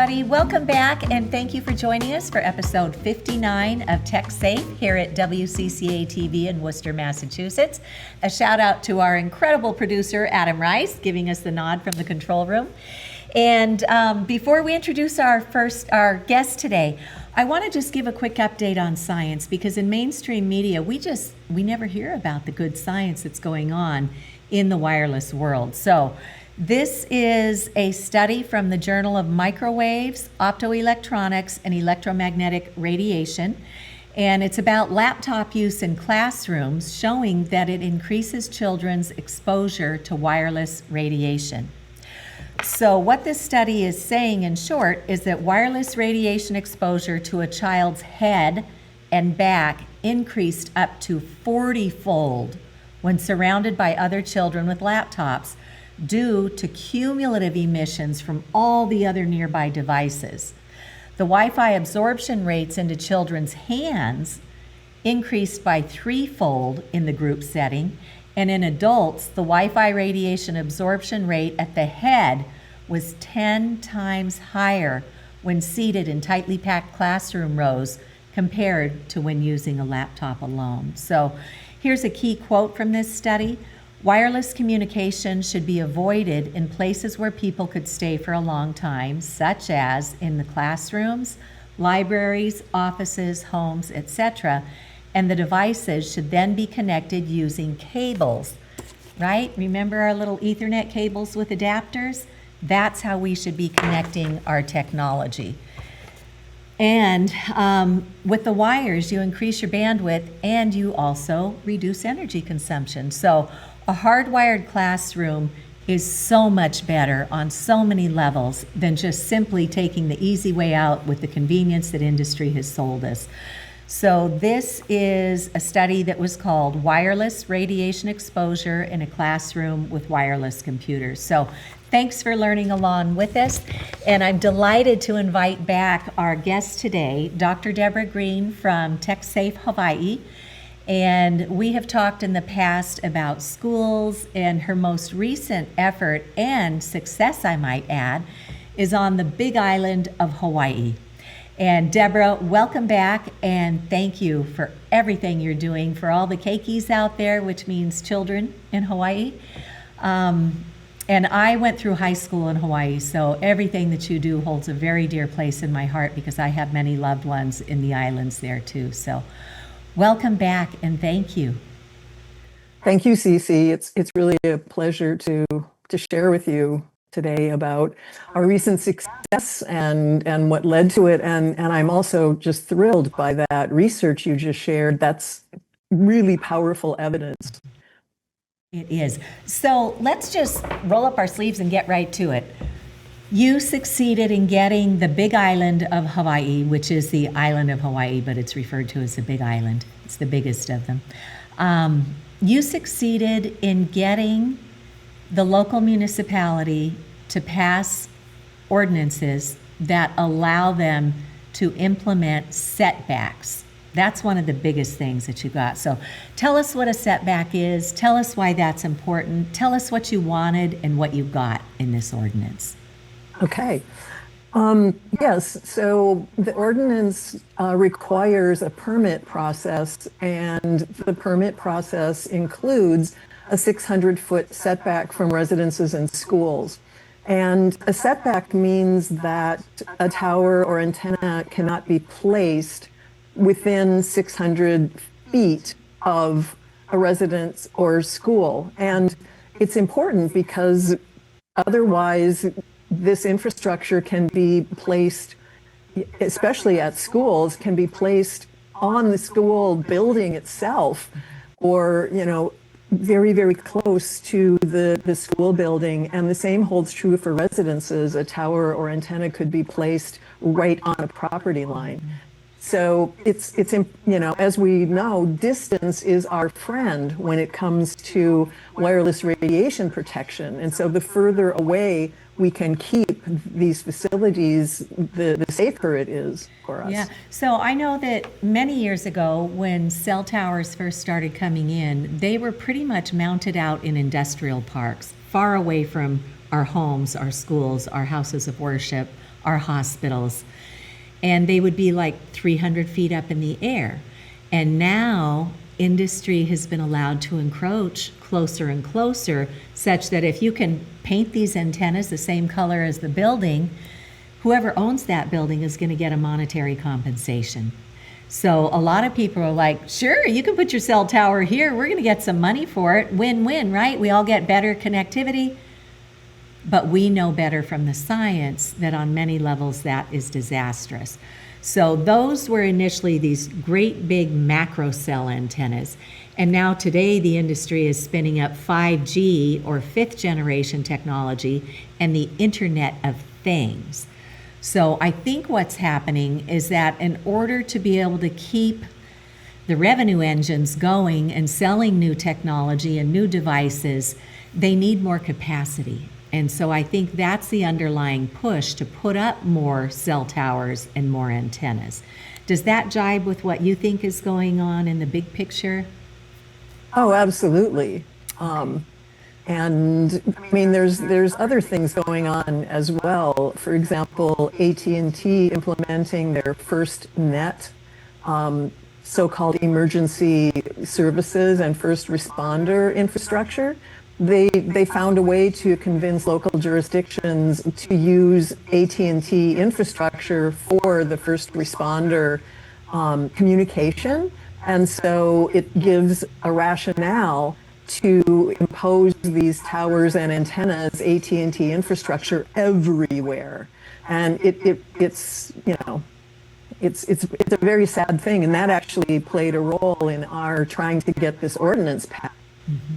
everybody. Welcome back, and thank you for joining us for episode 59 of Tech Safe here at WCCA TV in Worcester, Massachusetts. A shout out to our incredible producer, Adam Rice, giving us the nod from the control room. And before we introduce our guest today, I want to just give a quick update on science, because in mainstream media, we never hear about the good science that's going on in the wireless world. So this is a study from the Journal of Microwaves, Optoelectronics, and Electromagnetic Radiation. And it's about laptop use in classrooms, showing that it increases children's exposure to wireless radiation. So what this study is saying in short is that wireless radiation exposure to a child's head and back increased up to 40-fold when surrounded by other children with laptops, due to cumulative emissions from all the other nearby devices. The Wi-Fi absorption rates into children's hands increased by 3-fold in the group setting, and in adults, the Wi-Fi radiation absorption rate at the head was 10 times higher when seated in tightly packed classroom rows compared to when using a laptop alone. So here's a key quote from this study. Wireless communication should be avoided in places where people could stay for a long time, such as in the classrooms, libraries, offices, homes, etc. And the devices should then be connected using cables, right? Remember our little Ethernet cables with adapters? That's how we should be connecting our technology. And with the wires, you increase your bandwidth and you also reduce energy consumption. So a hardwired classroom is so much better on so many levels than just simply taking the easy way out with the convenience that industry has sold us. So this is a study that was called Wireless Radiation Exposure in a Classroom with Wireless Computers. So thanks for learning along with us. And I'm delighted to invite back our guest today, Dr. Debra Greene from TechSafe Hawai'i. And we have talked in the past about schools, and her most recent effort and success, I might add, is on the Big Island of Hawaii. And Debra, welcome back, and thank you for everything you're doing for all the keikis out there, which means children in Hawaii. And I went through high school in Hawaii, so everything that you do holds a very dear place in my heart, because I have many loved ones in the islands there too. So welcome back, and thank you. Thank you, Cece. It's really a pleasure to share with you today about our recent success and what led to it. And I'm also just thrilled by that research you just shared. That's really powerful evidence. It is. So let's just roll up our sleeves and get right to it. You succeeded in getting the Big Island of Hawaii, which is the island of Hawaii, but it's referred to as the Big Island. It's the biggest of them. You succeeded in getting the local municipality to pass ordinances that allow them to implement setbacks. That's one of the biggest things that you got. So tell us what a setback is. Tell us why that's important. Tell us what you wanted and what you got in this ordinance. Okay. Yes, so the ordinance requires a permit process, and the permit process includes a 600-foot setback from residences and schools. And a setback means that a tower or antenna cannot be placed within 600 feet of a residence or school. And it's important because otherwise this infrastructure can be placed, especially at schools, can be placed on the school building itself, or, very, very close to the school building. And the same holds true for residences. A tower or antenna could be placed right on a property line. So it's as we know, distance is our friend when it comes to wireless radiation protection. And so the further away we can keep these facilities, the safer it is for us. Yeah, so I know that many years ago when cell towers first started coming in, they were pretty much mounted out in industrial parks, far away from our homes, our schools, our houses of worship, our hospitals, and they would be like 300 feet up in the air. And now industry has been allowed to encroach closer and closer, such that if you can paint these antennas the same color as the building, whoever owns that building is going to get a monetary compensation. So a lot of people are like, sure, you can put your cell tower here. We're going to get some money for it. Win-win, right? We all get better connectivity. But we know better from the science that on many levels that is disastrous. So those were initially these great big macro cell antennas. And now today the industry is spinning up 5G or fifth generation technology and the Internet of Things. So I think what's happening is that in order to be able to keep the revenue engines going and selling new technology and new devices, they need more capacity. And so I think that's the underlying push to put up more cell towers and more antennas. Does that jibe with what you think is going on in the big picture? Oh, absolutely. And I mean, there's other things going on as well. For example, AT&T implementing their first net, so-called emergency services and first responder infrastructure. They found a way to convince local jurisdictions to use AT&T infrastructure for the first responder communication. And so it gives a rationale to impose these towers and antennas, AT&T infrastructure everywhere. And it's a very sad thing. And that actually played a role in our trying to get this ordinance passed. Mm-hmm.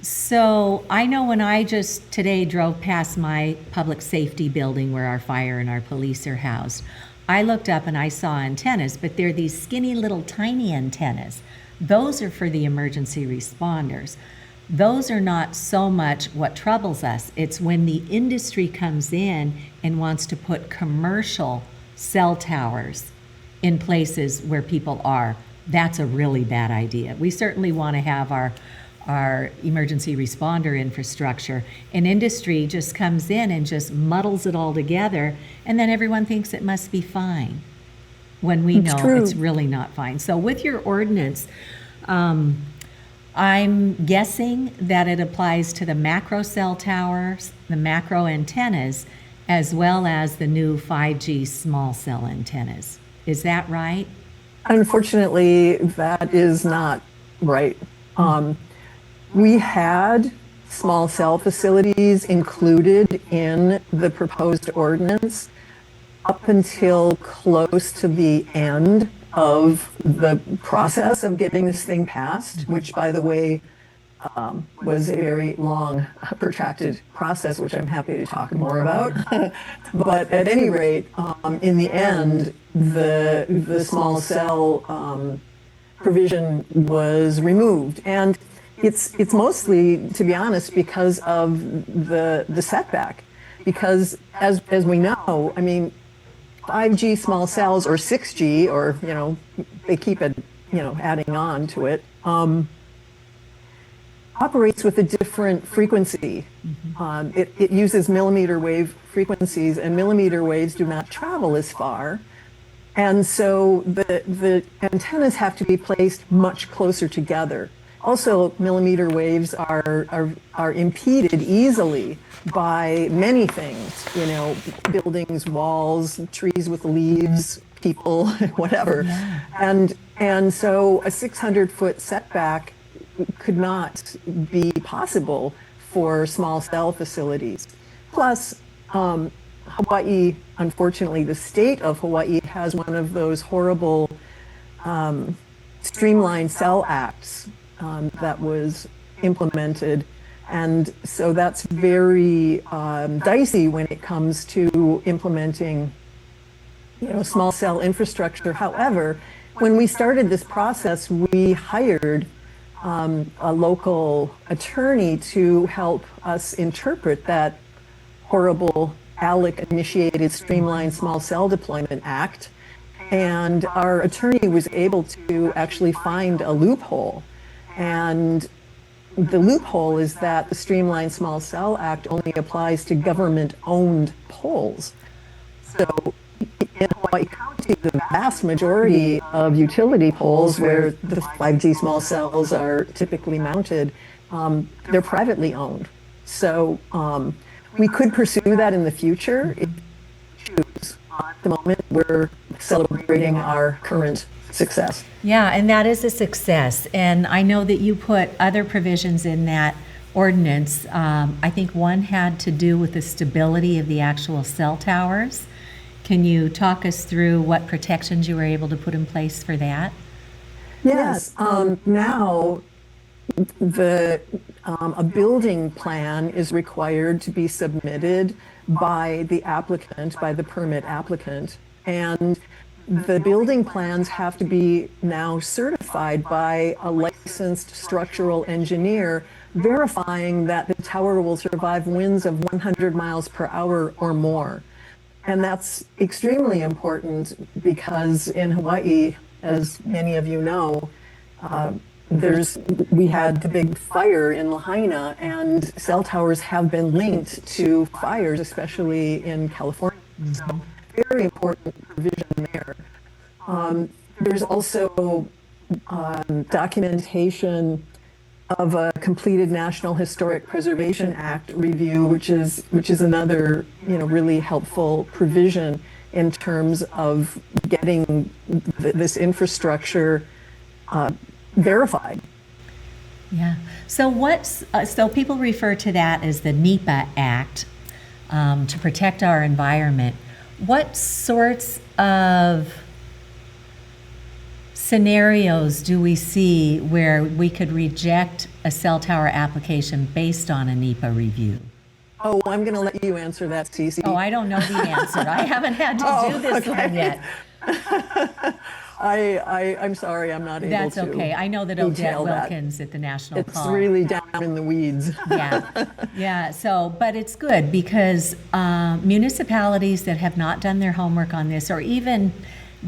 So I know when I just today drove past my public safety building where our fire and our police are housed, I looked up and I saw antennas, but they're these skinny little tiny antennas. Those are for the emergency responders. Those are not so much what troubles us. It's when the industry comes in and wants to put commercial cell towers in places where people are. That's a really bad idea. We certainly want to have our emergency responder infrastructure, and industry just comes in and just muddles it all together, and then everyone thinks it must be fine when we know it's really not fine. So with your ordinance, I'm guessing that it applies to the macro cell towers, the macro antennas, as well as the new 5G small cell antennas. Is that right? Unfortunately, that is not right. We had small cell facilities included in the proposed ordinance up until close to the end of the process of getting this thing passed, which, by the way, was a very long, protracted process, which I'm happy to talk more about. But at any rate, in the end, the small cell provision was removed. And it's mostly, to be honest, because of the setback. Because as we know, I mean, 5G small cells or 6G, or they keep it adding on to it, operates with a different frequency. Mm-hmm. It uses millimeter wave frequencies, and millimeter waves do not travel as far. And so the antennas have to be placed much closer together. Also, millimeter waves are impeded easily by many things, buildings, walls, trees with leaves, people, whatever. Yeah. And so a 600-foot setback could not be possible for small cell facilities. Plus, Hawaii, unfortunately, the state of Hawaii has one of those horrible streamlined cell acts that was implemented. And so that's very dicey when it comes to implementing, small cell infrastructure. However, when we started this process, we hired a local attorney to help us interpret that horrible ALEC-initiated Streamlined Small Cell Deployment Act. And our attorney was able to actually find a loophole. And the loophole is that the Streamlined Small Cell Act only applies to government-owned poles. So in Hawaii County, the vast majority of utility poles where the 5G small cells are typically mounted, they're privately owned. So we could pursue that in the future if we choose. At the moment, we're celebrating our current success. Yeah, and that is a success. And I know that you put other provisions in that ordinance. I think one had to do with the stability of the actual cell towers. Can you talk us through what protections you were able to put in place for that? Yes. Now, a building plan is required to be submitted by the applicant, by the permit applicant, and the building plans have to be now certified by a licensed structural engineer, verifying that the tower will survive winds of 100 miles per hour or more. And that's extremely important because in Hawaii, as many of you know, we had the big fire in Lahaina, and cell towers have been linked to fires, especially in California. So very important provision there. There's also documentation of a completed National Historic Preservation Act review, which is another really helpful provision in terms of getting this infrastructure verified. Yeah. So so people refer to that as the NEPA Act to protect our environment. What sorts of scenarios do we see where we could reject a cell tower application based on a NEPA review? Oh, I'm going to let you answer that, Cece. Oh, I don't know the answer. I haven't had to do this one yet. I'm sorry, I'm not able to. That's okay. I know that Odette Wilkins at the National It's Call. really down in the weeds. Yeah. So, but it's good because municipalities that have not done their homework on this, or even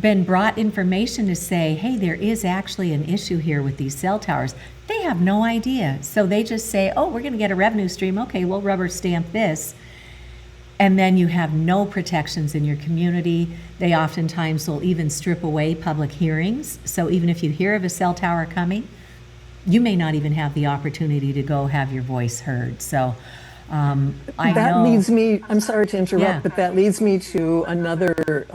been brought information to say, hey, there is actually an issue here with these cell towers, they have no idea. So they just say, oh, we're going to get a revenue stream. Okay, we'll rubber stamp this. And then you have no protections in your community. They oftentimes will even strip away public hearings. So even if you hear of a cell tower coming, you may not even have the opportunity to go have your voice heard. So that leads me, I'm sorry to interrupt, but that leads me to another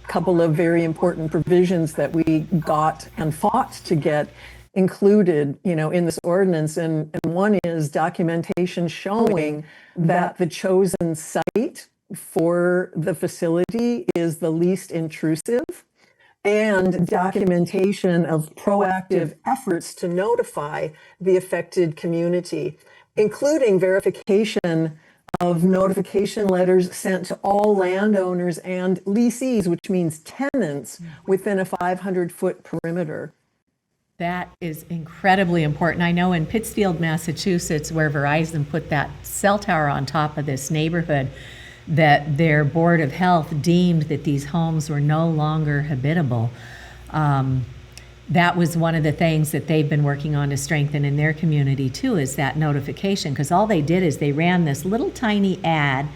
couple of very important provisions that we got and fought to get included, in this ordinance. And one is documentation showing that the chosen site for the facility is the least intrusive, and documentation of proactive efforts to notify the affected community, including verification of notification letters sent to all landowners and lessees, which means tenants, within a 500-foot perimeter. That is incredibly important. I know in Pittsfield, Massachusetts, where Verizon put that cell tower on top of this neighborhood, that their Board of Health deemed that these homes were no longer habitable. That was one of the things that they've been working on to strengthen in their community too, is that notification, because all they did is they ran this little tiny ad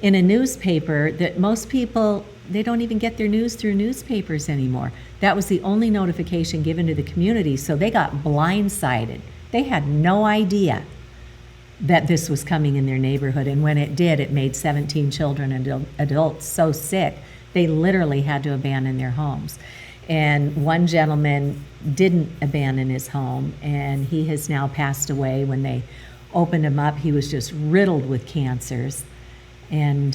in a newspaper that most people, they don't even get their news through newspapers anymore. That was the only notification given to the community, so they got blindsided. They had no idea that this was coming in their neighborhood, and when it did, it made 17 children and adults so sick, they literally had to abandon their homes. And one gentleman didn't abandon his home, and he has now passed away. When they opened him up, he was just riddled with cancers. And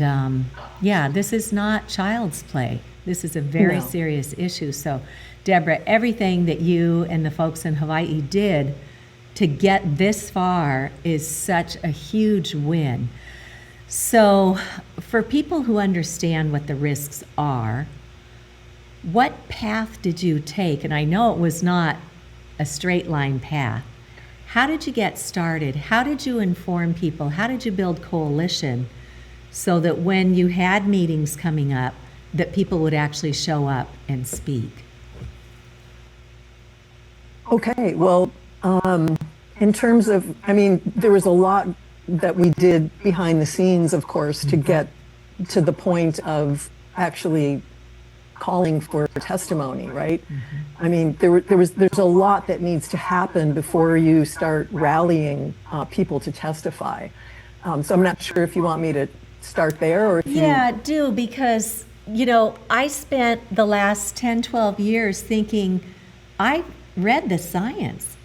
this is not child's play. This is a very serious issue. So, Debra, everything that you and the folks in Hawaii did to get this far is such a huge win. So, for people who understand what the risks are, what path did you take? And I know it was not a straight line path. How did you get started? How did you inform people? How did you build coalition so that when you had meetings coming up, that people would actually show up and speak? Okay, well, in terms of, there was a lot that we did behind the scenes, of course, to get to the point of actually calling for testimony, right? I mean, there's a lot that needs to happen before you start rallying people to testify. So I'm not sure if you want me to start there or if Yeah, do, because, I spent the last 10, 12 years thinking, I read the science.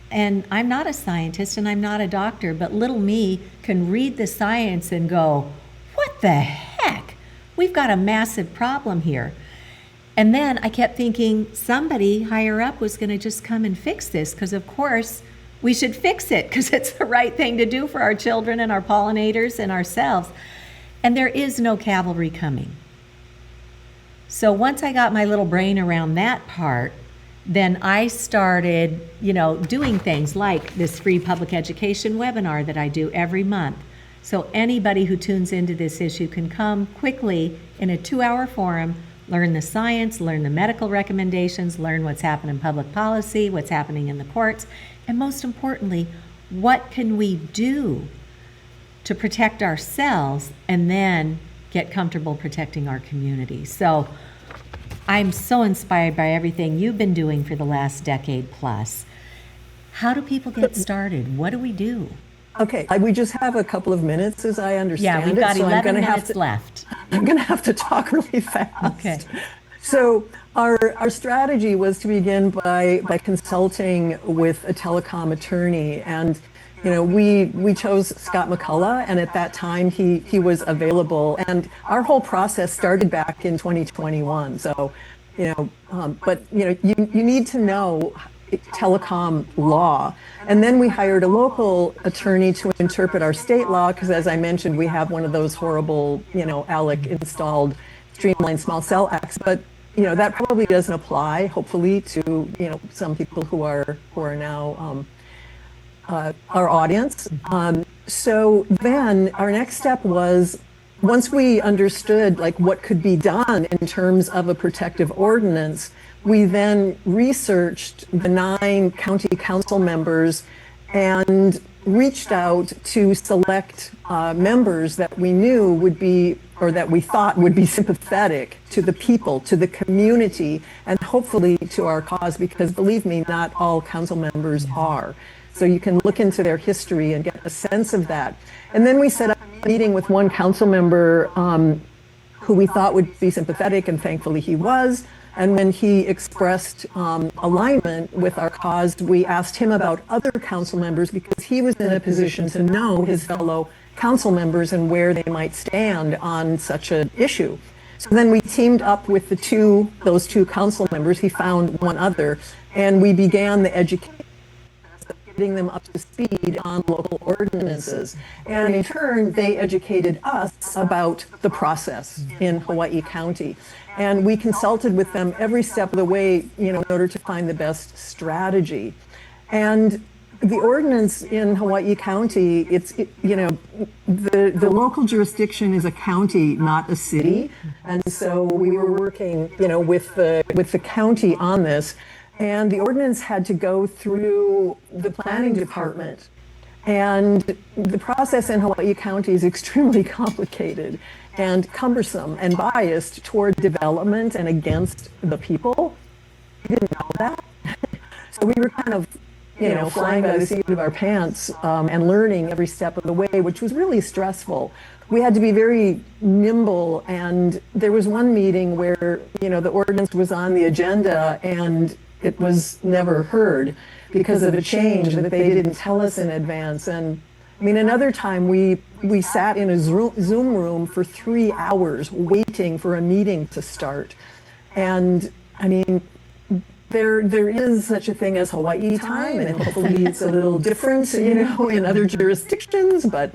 And I'm not a scientist and I'm not a doctor, but little me can read the science and go, what the heck? We've got a massive problem here. And then I kept thinking somebody higher up was going to just come and fix this, because of course we should fix it because it's the right thing to do for our children and our pollinators and ourselves. And there is no cavalry coming. So once I got my little brain around that part, then I started, doing things like this free public education webinar that I do every month. So anybody who tunes into this issue can come quickly in a 2-hour forum, learn the science, learn the medical recommendations, learn what's happening in public policy, what's happening in the courts, and most importantly, what can we do to protect ourselves and then get comfortable protecting our community. So I'm so inspired by everything you've been doing for the last decade plus. How do people get started? What do we do? Okay, we just have a couple of minutes as I understand it. Yeah, we've got so 11 minutes left. I'm going to have to talk really fast. Okay. So our strategy was to begin by consulting with a telecom attorney, and we chose Scott McCullough, and at that time he was available, and our whole process started back in 2021. So but you need to know telecom law. And then we hired a local attorney to interpret our state law, because as I mentioned, we have one of those horrible, ALEC installed streamlined small cell acts. But that probably doesn't apply, hopefully, to some people who are now our audience. So then our next step was, once we understood what could be done in terms of a protective ordinance, we then researched the 9 county council members and reached out to select members that we knew would be, or that we thought would be sympathetic to the people, to the community, and hopefully to our cause, because believe me, not all council members are. So you can look into their history and get a sense of that. And then we set up a meeting with one council member who we thought would be sympathetic, and thankfully he was. And when he expressed alignment with our cause, we asked him about other council members, because he was in a position to know his fellow council members and where they might stand on such an issue. So then we teamed up with those two council members. He found one other, and we began the education, getting them up to speed on local ordinances. And in turn, they educated us about the process in Hawaii County. And we consulted with them every step of the way, in order to find the best strategy. And the ordinance in Hawaii County, the local jurisdiction is a county, not a city. And so we were working, with the county on this. And the ordinance had to go through the planning department. And the process in Hawaii County is extremely complicated and cumbersome and biased toward development and against the people. We didn't know that. So we were kind of, flying by the seat of our pants and learning every step of the way, which was really stressful. We had to be very nimble, and there was one meeting where, the ordinance was on the agenda and it was never heard because of a change that they didn't tell us in advance. And another time we sat in a Zoom room for 3 hours waiting for a meeting to start. And there is such a thing as Hawaii time, and hopefully it's a little different, in other jurisdictions, but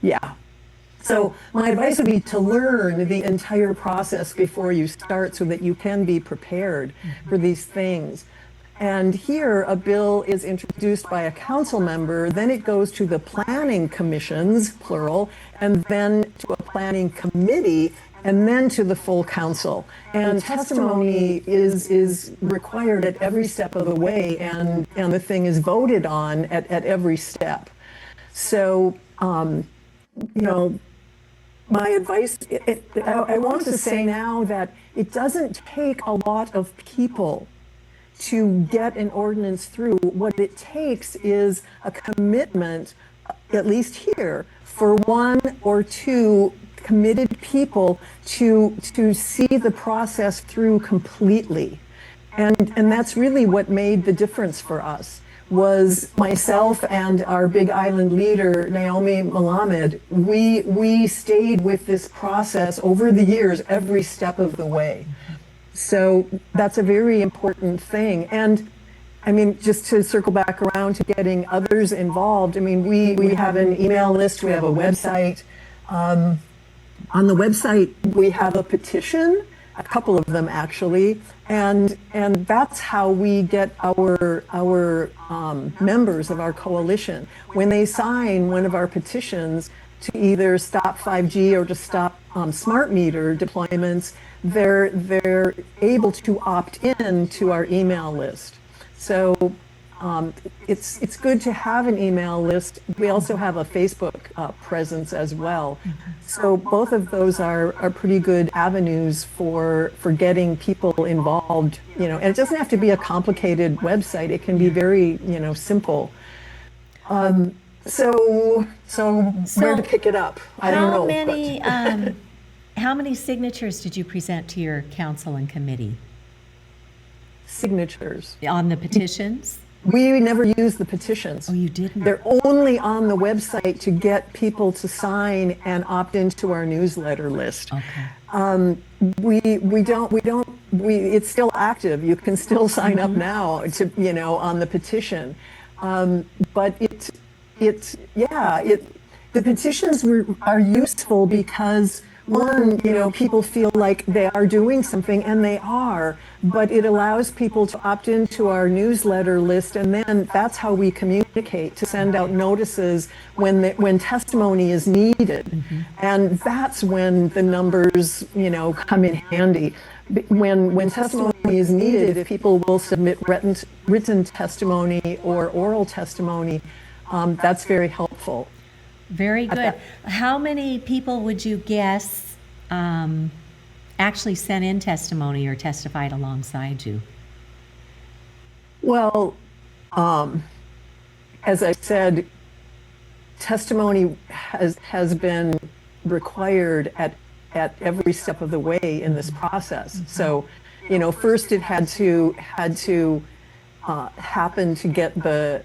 yeah. So my advice would be to learn the entire process before you start, so that you can be prepared for these things. And here a bill is introduced by a council member, then it goes to the planning commissions, plural, and then to a planning committee, and then to the full council. And testimony is required at every step of the way, and the thing is voted on at every step. So, my advice, I want to say now that it doesn't take a lot of people to get an ordinance through. What it takes is a commitment, at least here, for one or two committed people to see the process through completely. And that's really what made the difference for us, was myself and our Big Island leader, Naomi Malamed. We stayed with this process over the years, every step of the way. So that's a very important thing. And I mean, just to circle back around to getting others involved, I mean, we have an email list, we have a website. On the website, we have a petition, a couple of them actually, and that's how we get our members of our coalition. When they sign one of our petitions to either stop 5G or to stop smart meter deployments, they're able to opt in to our email list. So it's good to have an email list. We also have a Facebook presence as well. So both of those are pretty good avenues for getting people involved. You know, and it doesn't have to be a complicated website. It can be very, you know, simple. So where to pick it up? I don't know. How many signatures did you present to your council and committee? Signatures On the petitions? We never use the petitions. Oh, you didn't? They're only on the website to get people to sign and opt into our newsletter list. Okay. It's still active. You can still sign up now to, you know, on the petition. But the petitions are useful because, one, you know, people feel like they are doing something, and they are, but it allows people to opt into our newsletter list, and then that's how we communicate, to send out notices when testimony is needed. And that's when the numbers, you know, come in handy. When testimony is needed, if people will submit written testimony or oral testimony, that's very helpful. Very good. How many people would you guess actually sent in testimony or testified alongside you? Well, as I said, testimony has been required at every step of the way in this process. So, you know, first it had to happen to get the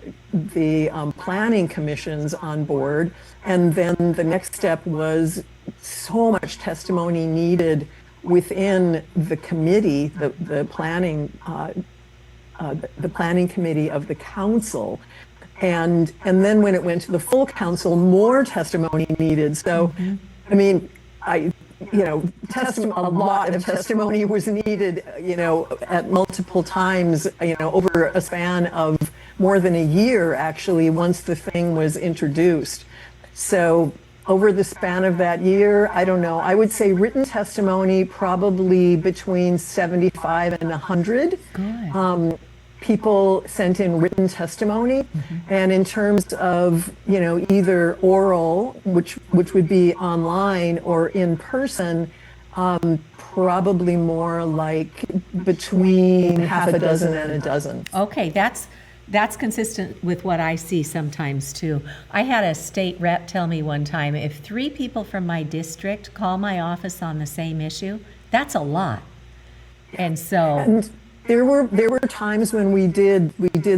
planning commissions on board, and then the next step was so much testimony needed within the committee, the planning committee of the council, and then when it went to the full council, more testimony needed. So, I mean, a lot of testimony was needed, you know, at multiple times, you know, over a span of more than a year, actually, once the thing was introduced. So over the span of that year, I don't know, I would say written testimony probably between 75 and 100. Good. People sent in written testimony, and in terms of, you know, either oral, which would be online, or in person, probably more like between half a dozen and a dozen. Okay, that's consistent with what I see sometimes too. I had a state rep tell me one time, if 3 people from my district call my office on the same issue, that's a lot. And so... And there were times when we did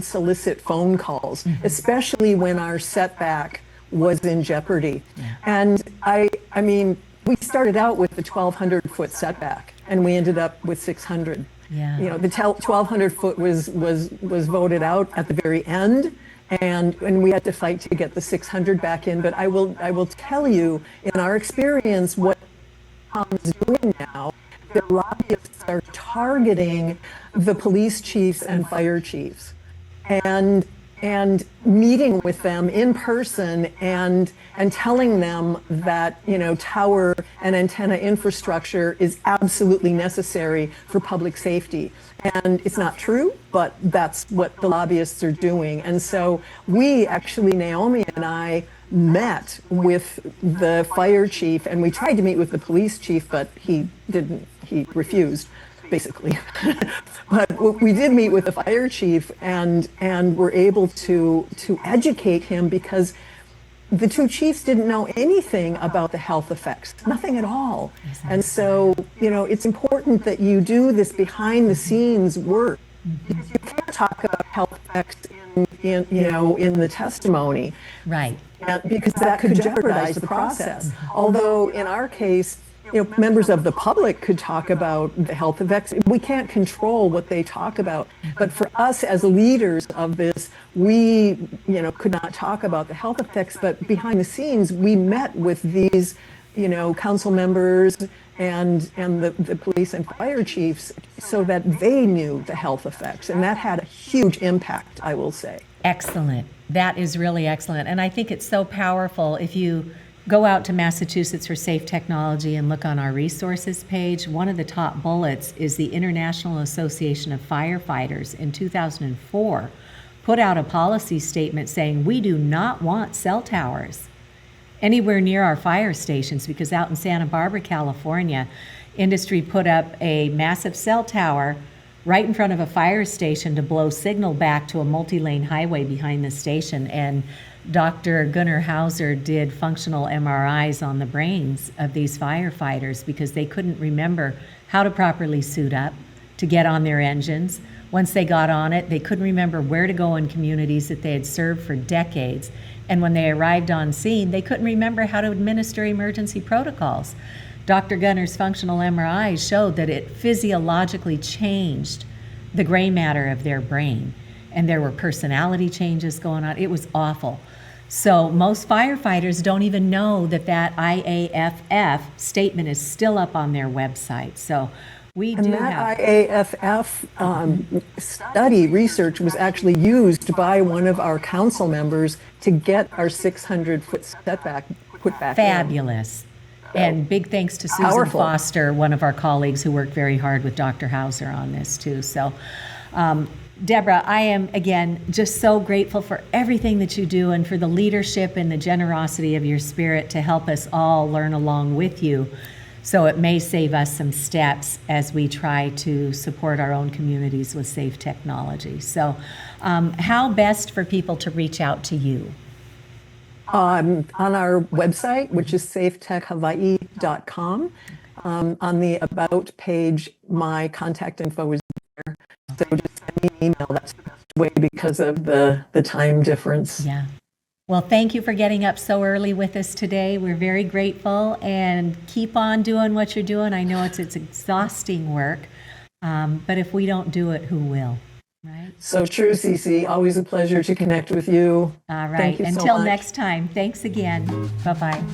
solicit phone calls, especially when our setback was in jeopardy. And I mean, we started out with the 1,200-foot setback, and we ended up with 600. Yeah. You know, the 1,200 foot was voted out at the very end, and we had to fight to get the 600 back in. But I will tell you, in our experience, what Tom is doing now, the lobbyists are targeting the police chiefs and fire chiefs, and meeting with them in person and telling them that, you know, tower and antenna infrastructure is absolutely necessary for public safety. And it's not true, but that's what the lobbyists are doing. And so we actually, Naomi and I, met with the fire chief, and we tried to meet with the police chief, but he refused, basically. But we did meet with the fire chief and were able to educate him, because the two chiefs didn't know anything about the health effects, nothing at all. And so, it's important that you do this behind the scenes work. You can't talk about health effects in the testimony. Right. Because that could jeopardize the process. Although in our case, members of the public could talk about the health effects. We can't control what they talk about. But for us as leaders of this, we, could not talk about the health effects. But behind the scenes, we met with these, council members and the police and fire chiefs so that they knew the health effects. And that had a huge impact, I will say. Excellent. That is really excellent. And I think it's so powerful. If you go out to Massachusetts for Safe Technology and look on our resources page, one of the top bullets is the International Association of Firefighters in 2004 put out a policy statement saying we do not want cell towers anywhere near our fire stations, because out in Santa Barbara, California, industry put up a massive cell tower right in front of a fire station to blow signal back to a multi-lane highway behind the station. And Dr. Gunnar Hauser did functional MRIs on the brains of these firefighters because they couldn't remember how to properly suit up to get on their engines. Once they got on it, they couldn't remember where to go in communities that they had served for decades. And when they arrived on scene, they couldn't remember how to administer emergency protocols. Dr. Gunnar's functional MRIs showed that it physiologically changed the gray matter of their brain. And there were personality changes going on. It was awful. So most firefighters don't even know that IAFF statement is still up on their website. So we do have... IAFF study research was actually used by one of our council members to get our 600-foot setback put back in. Fabulous. And big thanks to Susan Powerful. Foster, one of our colleagues who worked very hard with Dr. Hauser on this too. So, Debra, I am, again, just so grateful for everything that you do and for the leadership and the generosity of your spirit to help us all learn along with you. So it may save us some steps as we try to support our own communities with safe technology. So how best for people to reach out to you? On our website, which is safetechhawaii.com, on the About page, my contact info is there. So just send me an email. That's the best way because of the time difference. Yeah. Well, thank you for getting up so early with us today. We're very grateful, and keep on doing what you're doing. I know it's exhausting work, but if we don't do it, who will? Right? So true, Cece. Always a pleasure to connect with you. All right. Thank you so Until much. next time. Thanks again. Bye-bye.